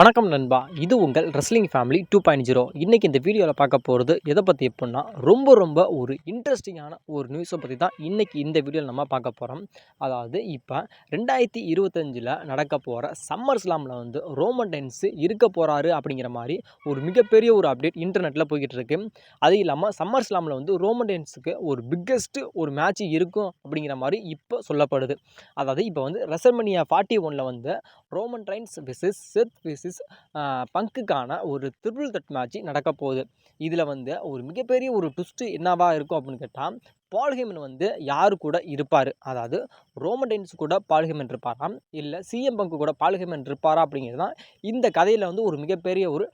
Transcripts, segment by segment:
வணக்கம் நண்பா. இது உங்கள் ரெஸ்லிங் ஃபேமிலி 2.0. இன்னைக்கு இந்த வீடியோவில் பார்க்க போகிறது எதை பற்றி எப்படின்னா ரொம்ப ஒரு இன்ட்ரெஸ்டிங்கான ஒரு நியூஸை பற்றி தான் இன்னைக்கு இந்த வீடியோவில் நம்ம பார்க்க போகிறோம். அதாவது இப்போ 2025 நடக்க போகிற சம்மர் ஸ்லாமில் வந்து ரோமன் ரெயின்ஸ் இருக்க போகிறாரு அப்படிங்கிற மாதிரி ஒரு மிகப்பெரிய ஒரு அப்டேட் இன்டர்நெட்டில் போய்கிட்டு இருக்கு. அது இல்லாமல் சம்மர் ஸ்லாமில் வந்து ரோமன் ரெயின்ஸுக்கு ஒரு பிக்கெஸ்ட் ஒரு மேட்ச் இருக்கும் அப்படிங்கிற மாதிரி இப்போ சொல்லப்படுது. அதாவது இப்போ வந்து ரெசல்மனியா 41 வந்து ரோமன் ரெயின்ஸ் விசஸ் செத் விசஸ் பங்குக்கான ஒரு ட்ரிபிள் த்ரெட் மேட்ச் நடக்க போகுது. இதில் வந்து ஒரு மிகப்பெரிய ஒரு ட்விஸ்ட் என்னவா இருக்கும் அப்படின்னு கேட்டால், பால் ஹேமன் வந்து யாரு கூட இருப்பார், அதாவது ரோமன் ரெயின்ஸ் கூட பால் ஹேமன் இருப்பாராம், இல்லை சிஎம் பங்கு கூட பால் ஹேமன் இருப்பாரா அப்படிங்கிறது தான் இந்த கதையில் வந்து ஒரு மிகப்பெரிய ஒரு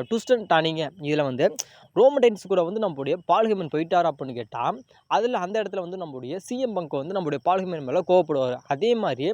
ட்விஸ்ட் அண்ட் டர்னிங்கு. இதில் வந்து ரோமன் ரெயின்ஸ் கூட வந்து நம்மளுடைய பால் ஹேமன் போயிட்டார் அப்படின்னு கேட்டால், அதில் அந்த இடத்துல வந்து நம்மளுடைய சிஎம் பங்கு வந்து நம்மளுடைய பால் ஹேமன் மேலே கோவப்படுவார். அதே மாதிரி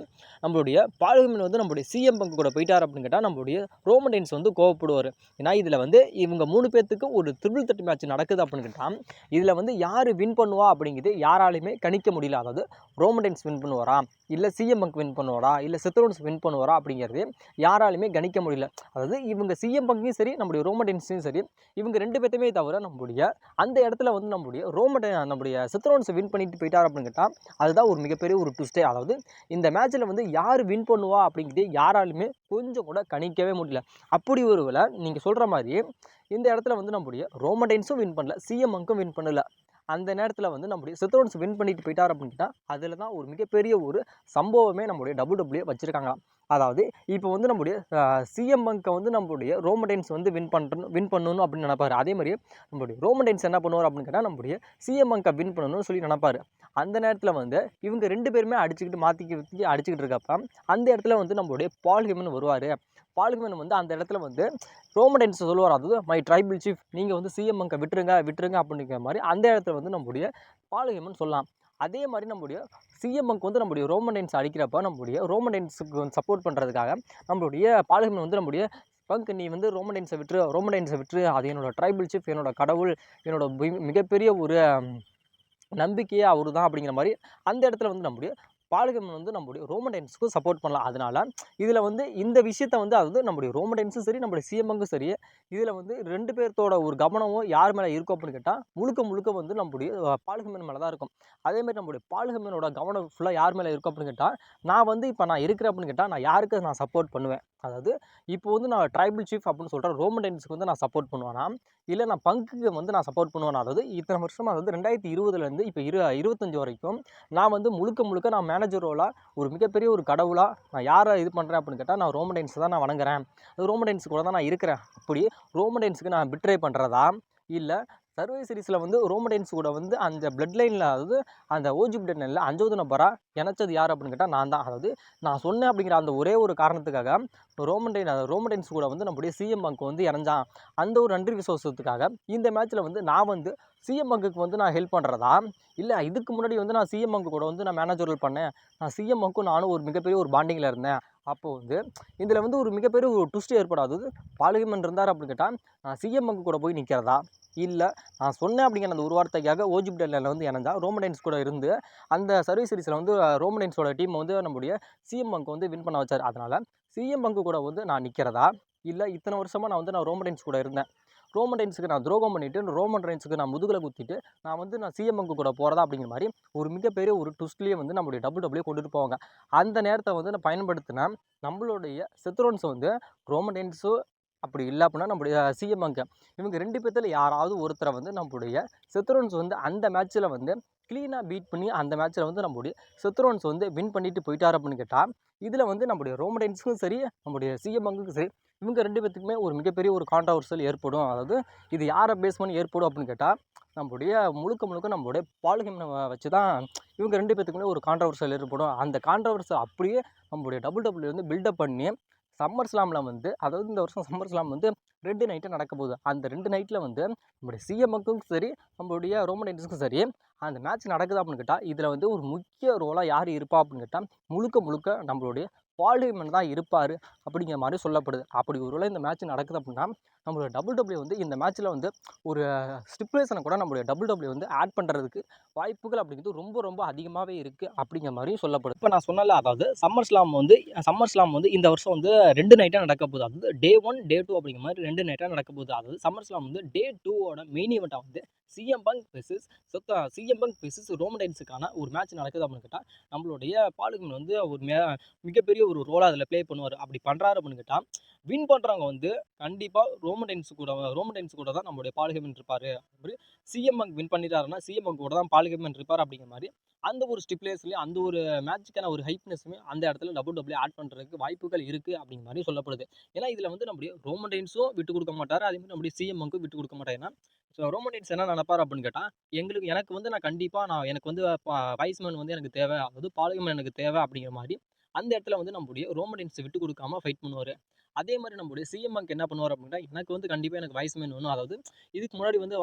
நம்மளுடைய பால் ஹேமன் வந்து நம்மளுடைய சிஎம் பங்கு கூட போயிட்டார் அப்படின்னு கேட்டால் நம்மளுடைய ரோமன் ரெயின்ஸ் வந்து கோவப்படுவார். ஏன்னா இதில் வந்து இவங்க 3 பேர்த்துக்கு ஒரு ட்ரிபிள் த்ரெட் மேட்ச் நடக்குது அப்படின்னு கேட்டால், இதில் வந்து யார் வின் பண்ணுவா அப்படிங்கிறது யாராலையுமே கணிக்க முடியல. அதாவது ரோமன் ரெயின்ஸ் வின் பண்ணுவாரா, இல்லை சிஎம் பங்க் வின் பண்ணுவாரா, இல்லை செத் ரோலின்ஸ் வின் பண்ணுவாரா அப்படிங்கிறது யாராலையுமே கணிக்க முடியல. அதாவது இவங்க சிஎம் பங்கையும் சரி நம்முடைய ரோமன் ரெயின்ஸையும் சரி இவங்க 2 பேர்த்துமே தவிர நம்முடைய அந்த இடத்துல வந்து நம்முடைய செத் ரோலின்ஸ் வின் பண்ணிட்டு போயிட்டார் அப்படின்னு கேட்டால் அதுதான் ஒரு மிகப்பெரிய ஒரு ட்விஸ்டே. அதாவது இந்த மேட்ச்சில் வந்து யார் வின் பண்ணுவா அப்படிங்கிறது யாராலுமே கொஞ்சம் கூட கணிக்கவே முடியல. அப்படி ஒரு வேளை நீங்கள் சொல்கிற மாதிரி இந்த இடத்துல வந்து நம்முடைய ரோமன் ரெயின்ஸும் வின் பண்ணல, சிஎம் பங்கும் வின் பண்ணல, அந்த நேரத்தில் வந்து நம்முடைய செத் ரோலின்ஸ் வின் பண்ணிட்டு போயிட்டார் அப்படின்ட்டா அதில் தான் ஒரு மிகப்பெரிய ஒரு சம்பவமே நம்முடைய WWE வச்சுருக்காங்க. அதாவது இப்போ வந்து நம்முடைய சிஎம் பங்கை வந்து நம்முடைய ரோமன் ரெயின்ஸ் வந்து வின் பண்ணணும் அப்படின்னு நினைப்பாரு. அதே மாதிரி நம்முடைய ரோமன் ரெயின்ஸ் என்ன பண்ணுவார் அப்படின்னு கேட்டால் நம்முடைய சிஎம் பங்கை வின் பண்ணணும்னு சொல்லி நினைப்பாரு. அந்த நேரத்தில் வந்து இவங்க 2 பேருமே அடிச்சுக்கிட்டு இருக்கப்ப அந்த இடத்துல வந்து நம்மளுடைய பால் ஹேமன் வருவார். பால் ஹேமன் வந்து அந்த இடத்துல வந்து ரோமன் ரெயின்ஸ் சொல்லுவார், அதாவது மை ட்ரைபிள் சீஃப், நீங்கள் வந்து சிஎம் பங்கை விட்டுருங்க அப்படிங்கிற மாதிரி அந்த இடத்துல வந்து நம்முடைய பால் ஹேமன் சொல்லலாம். அதே மாதிரி நம்முடைய சிஎம் பங்க் வந்து நம்முடைய ரோமன் ரெயின்ஸ் அடிக்கிறப்ப நம்முடைய ரோமன் ரெயின்ஸுக்கு வந்து சப்போர்ட் பண்ணுறதுக்காக நம்மளுடைய பால் ஹேமன் வந்து நம்முடைய பங்க், நீ வந்து ரோமன் ரெயின்ஸை விட்டுரு, அது என்னோட ட்ரைபிள் சீஃப், என்னோட கடவுள், என்னோட மிகப்பெரிய ஒரு நம்பிக்கையே அவரு தான் அப்படிங்கிற மாதிரி அந்த இடத்துல வந்து நம்முடைய பால் ஹேமன் வந்து நம்முடைய ரோமன் ரெயின்ஸுக்கு சப்போர்ட் பண்ணலாம். அதனால இதில் வந்து இந்த விஷயத்தை வந்து அதாவது நம்முடைய ரோமன் ரெயின்ஸும் சரி நம்முடைய சிஎம் பங்கும் சரி இதில் வந்து 2 பேர்த்தோட ஒரு கவனமும் யார் மேலே இருக்கும் அப்படின்னு கேட்டால் முழுக்க வந்து நம்முடைய பால் ஹேமன் மேலே தான் இருக்கும். அதேமாதிரி நம்முடைய பால் ஹேமனோட கவனம் ஃபுல்லாக யார் மேலே இருக்கும் அப்படின்னு கேட்டால், நான் இருக்கிறேன் அப்படின்னு கேட்டால் நான் யாருக்கு நான் சப்போர்ட் பண்ணுவேன், அதாவது இப்போ வந்து நான் ட்ரைபிள் சீஃப் அப்படின்னு சொல்கிறேன் ரோமன் ரெயின்ஸுக்கு வந்து நான் சப்போர்ட் பண்ணுவேனா, இல்லை நான் பங்குக்கு வந்து நான் சப்போர்ட் பண்ணுவேன். அதாவது இத்தனை வருஷம், அதாவது 2020 இப்போ 25 வரைக்கும் நான் வந்து முழுக்க நான் மேனேஜர் ரோலாக ஒரு மிகப்பெரிய ஒரு கடவுளாக நான் யாரை இது பண்ணுறேன் அப்படின்னு கேட்டால் நான் ரோமன் ரெயின்ஸ் தான் நான் வணங்குறேன், ரோமன் ரெயின்ஸ் கூட தான் நான் இருக்கிறேன். அப்படி ரோமன் ரெயின்ஸுக்கு நான் பிட்ரே பண்ணுறதா, இல்லை சர்வே சீரிஸில் வந்து ரோமன் ரெயின்ஸ் கூட வந்து அந்த பிளட் லைனில், அதாவது அந்த ஓஜி பிளட் லைனில் 5வது நபராக இணைச்சது யார் அப்படின்னு கேட்டால் நான் தான். அதாவது நான் சொன்னேன் அப்படிங்கிற அந்த ஒரே ஒரு காரணத்துக்காக ரோமன் ரெயின்ஸ் கூட வந்து நம்முடைய சிஎம் பங்க் வந்து இறஞ்சான். அந்த ஒரு நன்றி விசுவாசத்துக்காக இந்த மேட்ச்சில் வந்து நான் வந்து சிஎம் பங்குக்கு வந்து நான் ஹெல்ப் பண்ணுறதா, இல்லை இதுக்கு முன்னாடி வந்து நான் சிஎம் பங்கு கூட வந்து நான் மேனேஜரல் பண்ணேன், நான் சிஎம் பங்க்கும் நானும் ஒரு மிகப்பெரிய ஒரு பாண்டிங்கில் இருந்தேன். அப்போது வந்து இதில் வந்து ஒரு மிகப்பெரிய ஒரு ட்விஸ்ட் ஏற்படாது. பால் ஹேமன் இருந்தார் அப்படின்னு கேட்டால் நான் சிஎம் பங்கு கூட போய் நிற்கிறதா, இல்லை நான் சொன்னேன் அப்படிங்கிற அந்த ஒரு வார்த்தைக்காக ஓஜி பிளட்லைனில் வந்து இணைஞ்சா ரோமன் ரெயின்ஸ் கூட இருந்து அந்த சர்வீஸ் சீரிஸில் வந்து ரோமன் ரெயின்ஸோட டீம் வந்து நம்முடைய சிஎம் பங்க் வந்து வின் பண்ண வச்சார். அதனால் சிஎம் பங்கு கூட வந்து நான் நிற்கிறதா, இல்லை இத்தனை வருஷமாக நான் ரோமன் ரெயின்ஸ் கூட இருந்தேன், ரோமன் ரெயின்ஸுக்கு நான் துரோகம் பண்ணிவிட்டு ரோமன் ரெயின்ஸுக்கு நான் முதுகில் குத்திட்டு நான் சிஎம் பங்கு கூட போகிறதா அப்படிங்கிற மாதிரி ஒரு மிகப்பெரிய ஒரு ட்விஸ்ட்லேயே வந்து நம்மளுடைய WWE கொண்டுட்டு போவாங்க. அந்த நேரத்தை வந்து நான் பயன்படுத்தினா நம்மளுடைய செத் ரோலின்ஸ் வந்து ரோமன் ரெயின்ஸோ அப்படி இல்லை அப்படின்னா நம்முடைய சிஎம் பங்க், இவங்க 2 பேர்த்தில் யாராவது ஒருத்தரை வந்து நம்மளுடைய செத் ரோலின்ஸ் வந்து அந்த மேட்ச்சில் வந்து க்ளீனாக பீட் பண்ணி அந்த மேட்ச்சில் வந்து நம்முடைய செத் ரோலின்ஸ் வந்து வின் பண்ணிட்டு போயிட்டார் அப்படின்னு கேட்டால் இதில் வந்து நம்முடைய ரோமன் ரெயின்ஸுக்கும் சரி நம்முடைய சிஎம் பங்குக்கும் சரி இவங்க 2 பேர்த்துக்குமே ஒரு மிகப்பெரிய ஒரு கான்ட்ரவர்சல் ஏற்படும். அதாவது இது யாரை பேஸ் பண்ணி ஏற்படும் அப்படின்னு கேட்டால் நம்முடைய முழுக்க நம்மளுடைய பால் ஹேமனை வச்சு தான் இவங்க 2 பேர்த்துக்குமே ஒரு கான்ட்ரவர்சல் ஏற்படும். அந்த கான்ட்ரவர்சல் அப்படியே நம்மளுடைய WWE வந்து பில்டப் பண்ணி சம்மர் ஸ்லாமில் வந்து, அதாவது இந்த வருஷம் சம்மர் ஸ்லாம் வந்து 2 நைட்டு நடக்க போகுது. அந்த 2 நைட்டில் வந்து நம்முடைய சிஎம் பங்க்கும் சரி நம்மளுடைய ரோமன் ரெயின்ஸுக்கும் சரி அந்த மேட்ச் நடக்குது அப்படின்னு கேட்டால் இதில் வந்து ஒரு முக்கிய ரோலாக யார் இருப்பா அப்படின்னு கேட்டால் முழுக்க நம்மளுடைய பால் ஹேமன் தான் இருப்பார் அப்படிங்கிற மாதிரி சொல்லப்படுது. அப்படி ஒருவேளை இந்த மேட்ச் நடக்குது அப்படின்னா நம்மளோட WWE வந்து இந்த மேட்ச்சில் வந்து ஒரு ஸ்டிப்புலேஷனை கூட நம்மளுடைய WWE வந்து ஆட் பண்ணுறதுக்கு வாய்ப்புகள் அப்படிங்கிறது ரொம்ப ரொம்ப அதிகமாகவே இருக்குது அப்படிங்கிற மாதிரியும் சொல்லப்படுது. இப்போ நான் சொன்னல, அதாவது சம்மர் ஸ்லாம் வந்து இந்த வருஷம் வந்து 2 நைட்டாக நடக்க போகுது. அதாவது டே 1 டே 2 அப்படிங்கிற மாதிரி 2 நைட்டாக நடக்க போகுது. அதாவது சம்மர் ஸ்லாம் வந்து டே 2ஓட மெயின் ஈவெண்ட்டாக வந்து சிஎம் பங்க் வெர்சஸ் ரோமன் ரெயின்ஸுக்கான ஒரு மேட்ச் நடக்குது அப்படின்னு கேட்டால் நம்மளுடைய பால் ஹேமன் வந்து ஒரு மிகப்பெரிய ஒரு ரோலாக அதில் ப்ளே பண்ணுவார். அப்படி பண்ணுறாரு அப்படின்னு கேட்டால் வின் பண்ணுறவங்க வந்து கண்டிப்பாக ரோமன் ரெயின்ஸ் கூட தான் நம்மளுடைய பால் ஹேமன் இருப்பார். அப்படி சிஎம் பங்க் வின் பண்ணிட்டாருன்னா சிஎம் பங்க் கூட தான் பால் ஹேமன் இருப்பார் அப்படிங்கிற மாதிரி அந்த ஒரு ஸ்டிப்லேஸ்லேயே அந்த ஒரு மேட்சுக்கான ஒரு ஹைப்னஸுமே அந்த இடத்துல WWE ஆட் பண்ணுறதுக்கு வாய்ப்புகள் இருக்குது அப்படிங்கிற மாதிரி சொல்லப்படுது. ஏன்னா இதில் வந்து நம்முடைய ரோமன் ரெயின்ஸும் விட்டு கொடுக்க மாட்டார், அதேமாதிரி நம்முடைய சிஎம் பங்க்கும் விட்டு கொடுக்க மாட்டார். ஏன்னா ரோமன் ரெயின்ஸ் என்ன நினைப்பார் அப்படின்னு கேட்டால் எனக்கு வந்து எனக்கு வந்து வைஸ்மேன் வந்து எனக்கு தேவை, அதாவது பால் ஹேமன் எனக்கு தேவை அப்படிங்கிற மாதிரி அந்த இடத்துல வந்து நம்முடைய ரோமன் ரெயின்ஸை விட்டு கொடுக்காம ஃபைட் பண்ணுவார். அதே மாதிரி நம்முடைய சிஎம் பங்க் என்ன பண்ணுவார் அப்படின்னா எனக்கு வந்து கண்டிப்பாக எனக்கு வைஸ்மேன் வேணும், அதாவது இதுக்கு முன்னாடி வந்து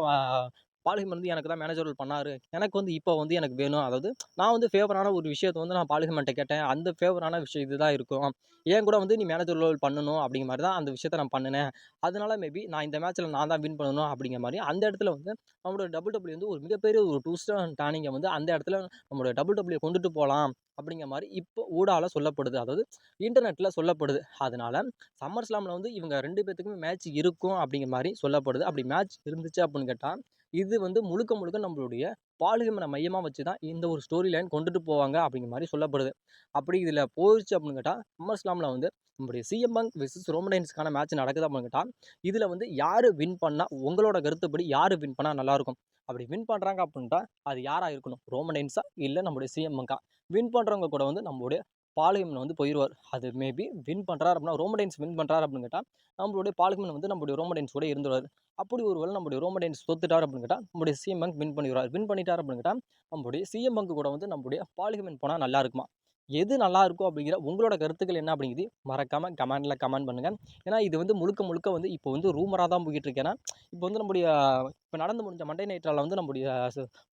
பால் ஹேமன் வந்து எனக்கு தான் மேனேஜர் ரோல் பண்ணார், எனக்கு வந்து இப்போ வந்து எனக்கு வேணும், அதாவது நான் வந்து ஃபேவரான ஒரு விஷயத்தை வந்து நான் பால் ஹேமன்ட்ட கேட்டேன், அந்த ஃபேவரான விஷயம் இதுதான் இருக்கும், ஏன் கூட வந்து நீ மேனேஜர் ரோல் பண்ணணும் அப்படிங்கிற மாதிரி தான் அந்த விஷயத்தை நான் பண்ணினேன், அதனால மேபி நான் இந்த மேட்ச்சில் நான் தான் வின் பண்ணணும் அப்படிங்கிற மாதிரி அந்த இடத்துல வந்து நம்மளோட WWE வந்து ஒரு மிகப்பெரிய ஒரு ட்விஸ்ட் அண்ட் டர்னிங்கை வந்து அந்த இடத்துல நம்மளோட WWE கொண்டுட்டு போகலாம் அப்படிங்கிற மாதிரி இப்போ ஊடால சொல்லப்படுது, அதாவது இன்டர்நெட்டில் சொல்லப்படுது. அதனால சம்மர் ஸ்லாமில் வந்து இவங்க 2 பேர்த்துக்குமே மேட்ச் இருக்கும் அப்படிங்கிற மாதிரி சொல்லப்படுது. அப்படி மேட்ச் இருந்துச்சு அப்படின்னு கேட்டால் இது வந்து முழுக்க முழுக்க நம்மளுடைய பால் ஹேமனை மையமாக வச்சு தான் இந்த ஒரு ஸ்டோரி லைன் கொண்டுட்டு போவாங்க அப்படிங்கிற மாதிரி சொல்லப்படுது. அப்படி இதில் போயிடுச்சு அப்படின்னு கேட்டால் சம்மர் ஸ்லாமில் வந்து நம்மளுடைய சிஎம் பங்க் வெர்சஸ் ரோமன் ரெயின்ஸ்க்கான மேட்ச் நடக்குது அப்படின்னு கேட்டால் இதில் வந்து யார் வின் பண்ணால் உங்களோட கருத்துப்படி யார் வின் பண்ணால் நல்லாயிருக்கும், அப்படி வின் பண்ணுறாங்க அப்படின்ட்டா அது யாராக இருக்கணும், ரோமன் ரெயின்ஸா இல்லை நம்மளுடைய சிஎம் பங்கா? வின் பண்ணுறவங்க கூட வந்து நம்மளுடைய பால் ஹேமன் வந்து போயிடுவார். அது மேபி வின் பண்ணுறாரு அப்படின்னா ரோமன் ரெயின்ஸ் வின் பண்ணுறாரு அப்படின்னு கேட்டால் நம்மளுடைய பால் ஹேமன் வந்து நம்மளுடைய ரோமன் ரெயின்ஸ் கூட இருந்துருவார். அப்படி ஒரு வேளை நம்மளுடைய ரோமன் ரெயின்ஸ் தோத்துட்டார் அப்படின்னு கேட்டால் நம்மளுடைய சிஎம் பங்க் வின் பண்ணிடுவார். வின் பண்ணிட்டார் அப்படின்னு கேட்டால் நம்மளுடைய சிஎம் பங்க் கூட வந்து நம்மளுடைய பால் ஹேமன் போனால் நல்லா இருக்குமா? எது நல்லா இருக்கும் அப்படிங்கிற உங்களோட கருத்துக்கள் என்ன அப்படிங்கிறது மறக்காமல் கமெண்டில் கமெண்ட் பண்ணுங்கள். ஏன்னா இது வந்து முழுக்க முழுக்க வந்து இப்போ வந்து ரூமராக தான் போய்கிட்டு இருக்கு. ஏன்னா இப்போ வந்து நம்முடைய இப்போ நடந்து முடிஞ்ச மண்டே நைட்ரால் வந்து நம்முடைய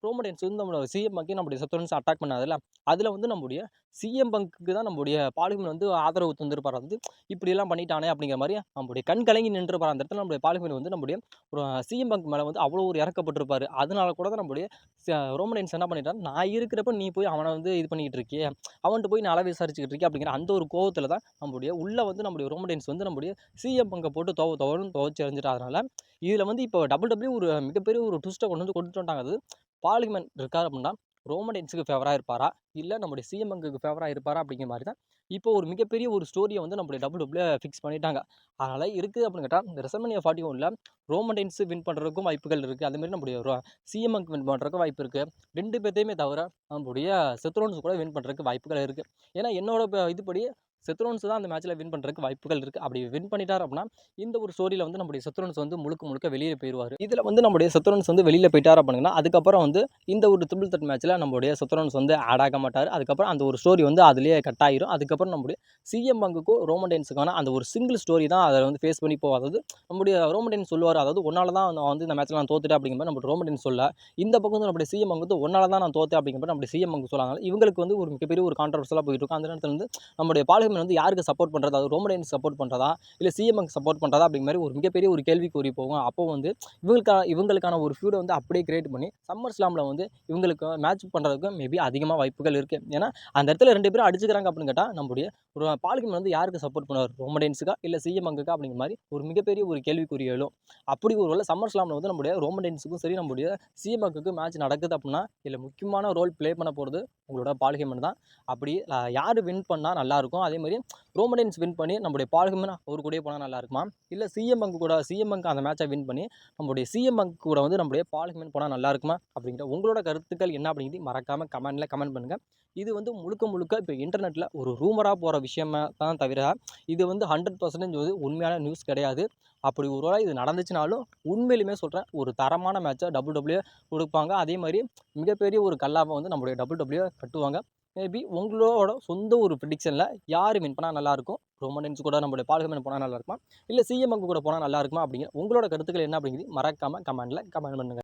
ரோமன் ரெயின்ஸ் வந்து நம்மளோட சிஎம் பங்கையும் நம்முடைய சத்தோன்ஸ் அட்டாக் பண்ணாதுல்ல, அதில் வந்து நம்முடைய சிஎம் பங்க்குக்கு தான் நம்முடைய பால் ஹேமன் வந்து ஆதரவு தந்திருப்பார். வந்து இப்படியெல்லாம் பண்ணிட்டானே அப்படிங்கிற மாதிரி நம்முடைய கண் கலங்கி நின்றுப்பார். அந்த இடத்துல நம்முடைய பால் ஹேமன் வந்து நம்முடைய ஒரு சிஎம் பங்க் மேலே வந்து அவ்வளோ ஒரு இறக்கப்பட்டிருப்பார். அதனால கூட தான் நம்முடைய ரோமன் ரெயின்ஸ் என்ன பண்ணிட்டார், நான் இருக்கிறப்ப நீ போய் அவனை வந்து இது பண்ணிக்கிட்டு இருக்கியே, அவன்கிட்ட போய் நான் விசாரிச்சுக்கிட்டு இருக்கேன் அப்படிங்கிற அந்த ஒரு கோவத்தில் தான் நம்முடைய உள்ளே வந்து நம்முடைய ரோமன் ரெயின்ஸ் வந்து நம்முடைய சிஎம் பங்கை போட்டு துவச்சி எறிஞ்சிட்டு. அதனால் இதில் வந்து இப்போ WWE ஒரு மிகப்பெரிய ஒரு ட்விஸ்ட்டை கொண்டு வந்துட்டாங்க. அது பால் ஹேமன் இருக்கார் அப்படின்னா ரோமன் ரெயின்ஸுக்கு ஃபேவராக இருப்பாரா, இல்லை நம்முடைய சிஎம் பங்குக்கு ஃபேவராக இருப்பாரா அப்படிங்கிற மாதிரி தான் இப்போ ஒரு மிகப்பெரிய ஒரு ஸ்டோரியை வந்து நம்மளுடைய WWE ஃபிக்ஸ் பண்ணிட்டாங்க. அதனால் இருக்குது அப்படின்னு கேட்டால் இந்த WrestleMania 41ல் ரோமன் ரெயின்ஸ் வின் பண்ணுறதுக்கும் வாய்ப்புகள் இருக்குது, அதேமாதிரி நம்முடைய சிஎம் பங்க் வின் பண்ணுறதுக்கும் வாய்ப்பு இருக்குது. 2 பேர்த்தையுமே தவிர நம்மளுடைய செத் ரோலின்ஸ் கூட வின் பண்ணுறதுக்கு வாய்ப்புகள் இருக்குது. ஏன்னா என்னோட இதுபடி செத் ரோலின்ஸ் தான் அந்த மேட்ச்சில் வின் பண்ணுறதுக்கு வாய்ப்புகள் இருக்குது. அப்படி வின் பண்ணிட்டார் அப்படின்னா இந்த ஒரு ஸ்டோரியில் வந்து நம்முடைய செத் ரோலின்ஸ் வந்து முழுக்க வெளியே போயிடுவார். இதில் வந்து நம்முடைய செத் ரோலின்ஸ் வந்து வெளியில் போயிட்டார் அப்படின்னா அதுக்கப்புறம் வந்து இந்த ஒரு ட்ரிபிள் த்ரெட் மேட்ச்சில் நம்முடைய செத் ரோலின்ஸ் வந்து ஆட் ஆக மாட்டார். அதுக்கப்புறம் அந்த ஒரு ஸ்டோரி வந்து அதிலேயே கட் ஆகிரும். அதுக்கப்புறம் நம்முடைய சிஎம் பங்குக்கும் ரோமன் ரெயின்ஸுக்கான அந்த ஒரு சிங்கிள் ஸ்டோரி தான் அதை வந்து ஃபேஸ் பண்ணி போகும். அதாவது நம்முடைய ரோமன் ரெயின்ஸ் சொல்லுவார், அதாவது ஒன்னால தான் நான் வந்து இந்த மேட்ச்சில் நான் தோத்துட்டேன் அப்படிங்கிற மாதிரி நம்முடைய ரோமன் ரெயின்ஸ் சொல்ல, இந்த பக்கம் வந்து நம்முடைய சிஎம் பங்கு வந்து ஒன்னால தான் நான் தோத்தேன் அப்படிங்கிற மாதிரி நம்முடைய சிஎம் பங்கு சொல்லாங்க. இவங்களுக்கு வந்து ஒரு மிகப்பெரிய ஒரு கான்ட்ரவர்சலாக போயிட்டு இருக்கும். அந்த நேரத்தில் வந்து நம்முடைய பால் ஹேமன் வந்து யாருக்கு சப்போர்ட் பண்ணுறது, அது ரோமன் ரெயின்ஸ் சப்போர்ட் பண்ணுறதா இல்லை சிஎம் பங்க் சப்போர்ட் பண்ணுறதா அப்படிங்கிற மாதிரி ஒரு மிகப்பெரிய ஒரு கேள்விக்குறி போகும். அப்போ வந்து இவங்களுக்கான ஒரு ஃபியூடை வந்து அப்படியே கிரியேட் பண்ணி சம்மர் ஸ்லாமில் வந்து இவங்களுக்கு மேட்ச் பண்ணுறதுக்கு மேபி அதிகமாக வாய்ப்புகள் இருக்குது. ஏன்னா அந்த இடத்துல 2 பேரும் அடிச்சுக்கிறாங்க அப்படின்னு கேட்டால் நம்முடைய ஒரு பால் ஹேமன் வந்து யாருக்கு சப்போர்ட் பண்ணுவார், ரோமன் ரெயின்ஸுக்கா இல்லை சிஎம் பங்குக்கா அப்படிங்கிற மாதிரி ஒரு மிகப்பெரிய ஒரு கேள்விக்குறி எழும். அப்படி ஒரு வேளை சம்மர் ஸ்லாமில் வந்து நம்முடைய ரோமன் ரெயின்ஸுக்கும் சரி நம்முடைய சிஎம் பங்குக்கு மேட்ச் நடக்குது அப்படின்னா இதில் முக்கியமான ரோல் ப்ளே பண்ண போகிறது உங்களோட பால் ஹேமன் தான். அப்படி யார் வின் பண்ணால் நல்லாயிருக்கும், அதேமாதிரி ரோமன் ரெயின்ஸ் வின் பண்ணி நம்முடைய பால் ஹேமன் அவர் கூடயே போனால் நல்லா இருக்குமா, இல்லை சிஎம் பங்க் அந்த மேட்சை வின் பண்ணி நம்முடைய சிஎம் பங்க் கூட வந்து நம்முடைய பால் ஹேமன் போனால் நல்லா இருக்குமா அப்படிங்கிற உங்களோட கருத்துக்கள் என்ன அப்படிங்கிறது மறக்காமல் கமெண்டில் கமெண்ட் பண்ணுங்கள். இது வந்து முழுக்க இப்போ இன்டர்நெட்டில் ஒரு ரூமராக போகிற விஷயமா தான் தவிர இது வந்து 100% வந்து உண்மையான நியூஸ் கிடையாது. அப்படி ஒரு வேளை இது நடந்துச்சுனாலும் உண்மையிலுமே சொல்கிறேன், ஒரு தரமான மேட்சை WWE கொடுப்பாங்க. அதே மாதிரி மிகப்பெரிய ஒரு கல்லாவை வந்து நம்முடைய WWE கட்டுவாங்க. மேபி உங்களோட சொந்த ஒரு ப்ரிடிக்ஷனில் யார் வின் பண்ணால் நல்லாயிருக்கும், ரோமன் ரெயின்ஸ் கூட நம்மளுடைய பால் ஹேமன் போனால் நல்லா இருக்குமா, இல்லை சிஎம் பங்கு கூட போனால் நல்லா இருக்குமா அப்படிங்கிற உங்களோட கருத்துக்கள் என்ன அப்படிங்கிறது மறக்காமல் கமெண்டில் கமெண்ட் பண்ணுங்கள்.